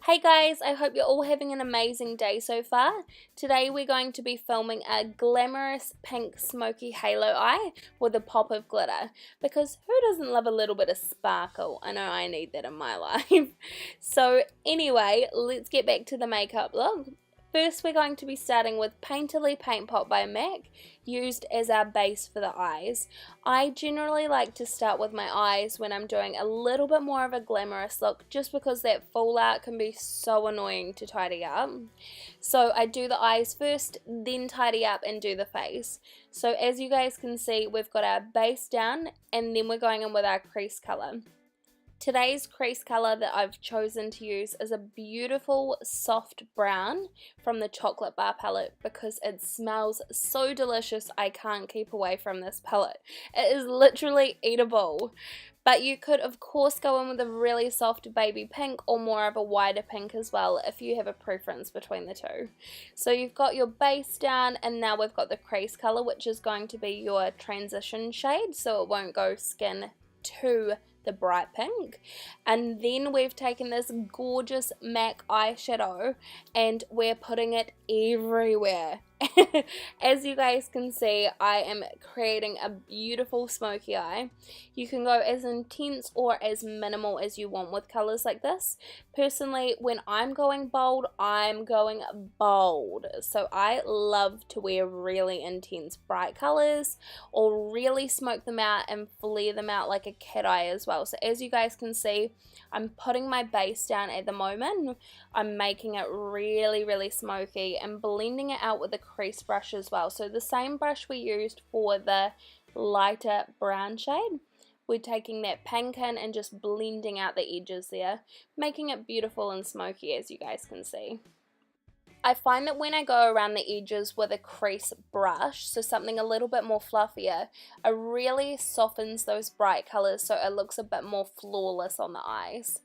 Hey guys, I hope you're all having an amazing day so far. Today we're going to be filming a glamorous pink smoky halo eye with a pop of glitter, because who doesn't love a little bit of sparkle? I know I need that in my life. So anyway, let's get back to the makeup look. First we're going to be starting with Painterly Paint Pot by MAC, used as our base for the eyes. I generally like to start with my eyes when I'm doing a little bit more of a glamorous look, just because that fallout can be so annoying to tidy up. So I do the eyes first, then tidy up and do the face. So as you guys can see, we've got our base down and then we're going in with our crease colour. Today's crease colour that I've chosen to use is a beautiful soft brown from the Chocolate Bar palette, because it smells so delicious. I can't keep away from this palette. It is literally eatable. But you could of course go in with a really soft baby pink or more of a wider pink as well, if you have a preference between the two. So you've got your base down, and now we've got the crease colour, which is going to be your transition shade, so it won't go skin to the bright pink. And then we've taken this gorgeous MAC eyeshadow and we're putting it everywhere. As you guys can see, I am creating a beautiful smoky eye. You can go as intense or as minimal as you want with colors like this. Personally, when I'm going bold, I'm going bold. So I love to wear really intense bright colors, or really smoke them out and flare them out like a cat eye as well. So as you guys can see, I'm putting my base down at the moment. I'm making it really smoky and blending it out with a crease brush as well. So the same brush we used for the lighter brown shade, we're taking that pink in and just blending out the edges there, making it beautiful and smoky, as you guys can see. I find that when I go around the edges with a crease brush, so something a little bit more fluffier, it really softens those bright colours so it looks a bit more flawless on the eyes.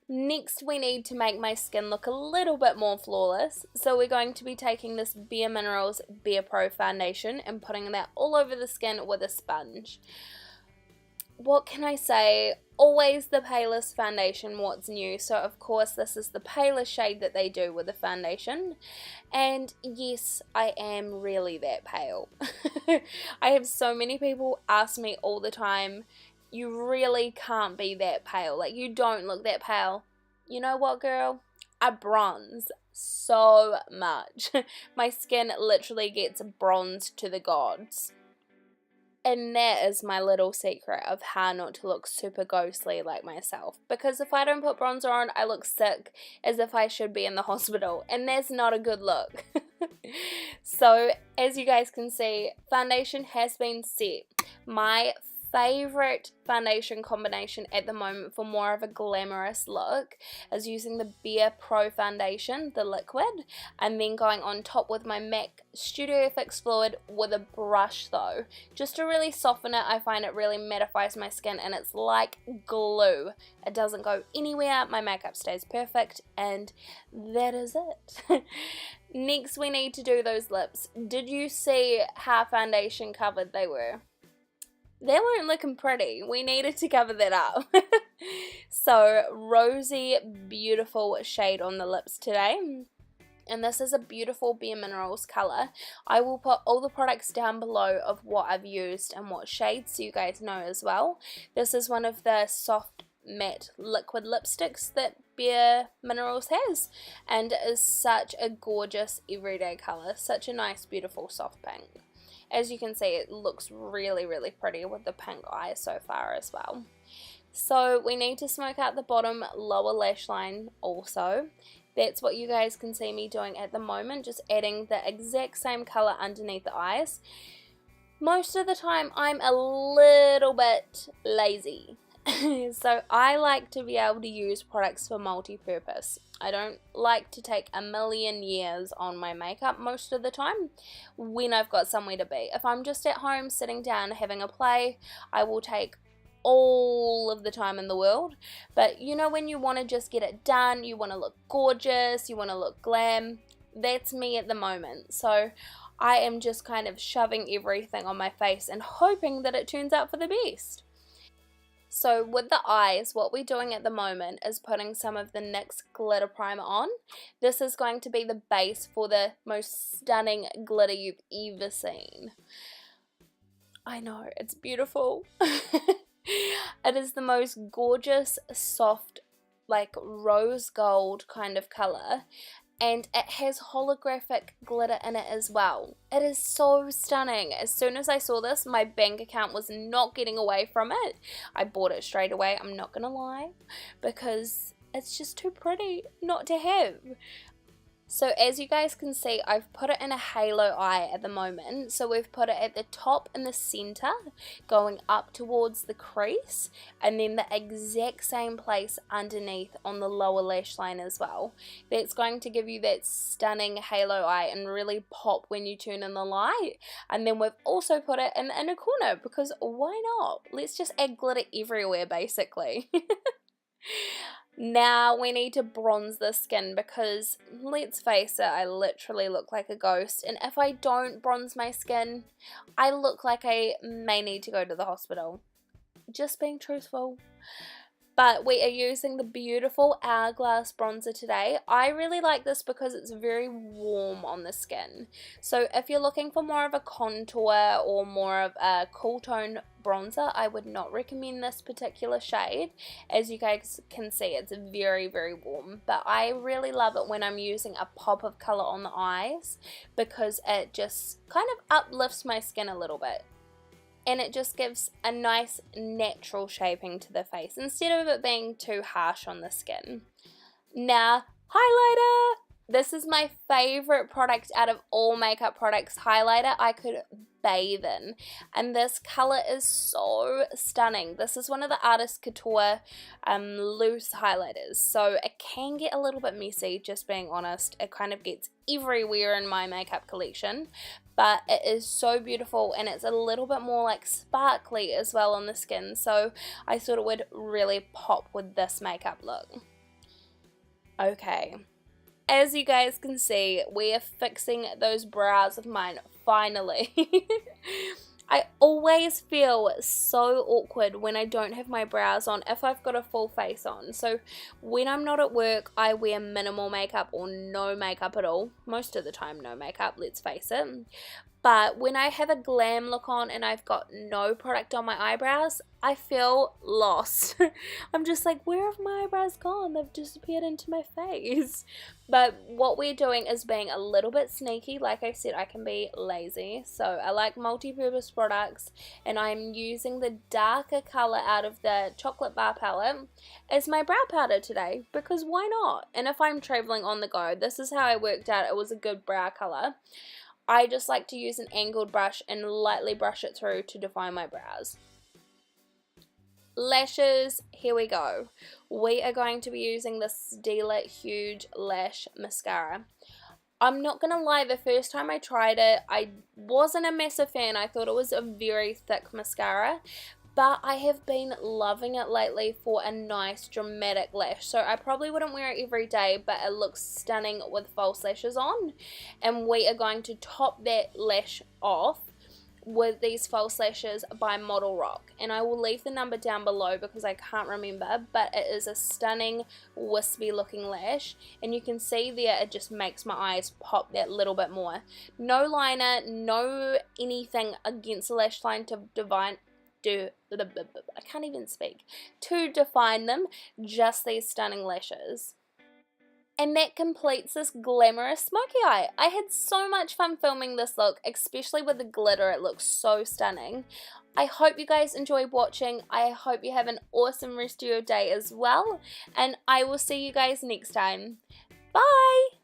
Next we need to make my skin look a little bit more flawless, so we're going to be taking this BareMinerals Bare Pro foundation and putting that all over the skin with a sponge. What can I say? Always the palest foundation, what's new? So of course this is the palest shade that they do with the foundation, and yes, I am really that pale. I have so many people ask me all the time, you really can't be that pale, like you don't look that pale. You know what, girl? I bronze so much. My skin literally gets bronzed to the gods. And that is my little secret of how not to look super ghostly like myself. Because if I don't put bronzer on, I look sick, as if I should be in the hospital. And that's not a good look. So, as you guys can see, foundation has been set. My favorite foundation combination at the moment for more of a glamorous look is using the Bare Pro foundation, the liquid, and then going on top with my MAC Studio Fix Fluid with a brush though, just to really soften it. I find it really mattifies my skin and it's like glue. It doesn't go anywhere, my makeup stays perfect, and that is it. Next we need to do those lips. Did you see how foundation covered they were? They weren't looking pretty. We needed to cover that up. So, rosy, beautiful shade on the lips today. And this is a beautiful BareMinerals colour. I will put all the products down below of what I've used and what shades, so you guys know as well. This is one of the soft matte liquid lipsticks that BareMinerals has, and it is such a gorgeous everyday colour. Such a nice, beautiful, soft pink. As you can see, it looks really pretty with the pink eye so far as well. So we need to smoke out the bottom lower lash line also. That's what you guys can see me doing at the moment, just adding the exact same colour underneath the eyes. Most of the time I'm a little bit lazy. So I like to be able to use products for multi-purpose. I don't like to take a million years on my makeup most of the time when I've got somewhere to be. If I'm just at home sitting down having a play, I will take all of the time in the world. But you know, when you want to just get it done, you want to look gorgeous, you want to look glam, that's me at the moment. So I am just kind of shoving everything on my face and hoping that it turns out for the best. So with the eyes, what we're doing at the moment is putting some of the NYX glitter primer on. This is going to be the base for the most stunning glitter you've ever seen. I know, it's beautiful. It is the most gorgeous, soft, like rose gold kind of color, and it has holographic glitter in it as well. It is so stunning. As soon as I saw this, my bank account was not getting away from it. I bought it straight away, I'm not gonna lie, because it's just too pretty not to have. So as you guys can see, I've put it in a halo eye at the moment. So we've put it at the top in the center, going up towards the crease, and then the exact same place underneath on the lower lash line as well. That's going to give you that stunning halo eye and really pop when you turn in the light. And then we've also put it in the inner corner, because why not? Let's just add glitter everywhere basically. Now we need to bronze the skin, because let's face it, I literally look like a ghost, and if I don't bronze my skin, I look like I may need to go to the hospital. Just being truthful. But we are using the beautiful Hourglass bronzer today. I really like this because it's very warm on the skin. So if you're looking for more of a contour or more of a cool tone bronzer, I would not recommend this particular shade. As you guys can see, it's very, very warm. But I really love it when I'm using a pop of color on the eyes, because it just kind of uplifts my skin a little bit. And it just gives a nice natural shaping to the face instead of it being too harsh on the skin. Now, highlighter! This is my favorite product out of all makeup products. Highlighter I could bathe in. And this color is so stunning. This is one of the Artist Couture loose highlighters. So it can get a little bit messy, just being honest. It kind of gets everywhere in my makeup collection. But it is so beautiful, and it's a little bit more like sparkly as well on the skin. So I thought it would really pop with this makeup look. Okay. As you guys can see, we are fixing those brows of mine finally. I always feel so awkward when I don't have my brows on if I've got a full face on. So when I'm not at work, I wear minimal makeup or no makeup at all. Most of the time no makeup, let's face it. But when I have a glam look on and I've got no product on my eyebrows, I feel lost. I'm just like, where have my eyebrows gone? They've disappeared into my face. But what we're doing is being a little bit sneaky. Like I said, I can be lazy. So I like multi-purpose products, and I'm using the darker color out of the chocolate bar palette as my brow powder today, because why not? And if I'm traveling on the go, this is how I worked out it was a good brow color. I just like to use an angled brush and lightly brush it through to define my brows. Lashes, here we go. We are going to be using the Stila Huge Lash Mascara. I'm not gonna lie, the first time I tried it, I wasn't a massive fan. I thought it was a very thick mascara. But I have been loving it lately for a nice dramatic lash. So I probably wouldn't wear it every day, but it looks stunning with false lashes on. And we are going to top that lash off with these false lashes by Model Rock. And I will leave the number down below because I can't remember, but it is a stunning wispy looking lash. And you can see there it just makes my eyes pop that little bit more. No liner, no anything against the lash line to I can't even speak, to define them, just these stunning lashes. And that completes this glamorous smoky eye. I had so much fun filming this look, especially with the glitter. It looks so stunning. I hope you guys enjoyed watching. I hope you have an awesome rest of your day as well. And I will see you guys next time. Bye!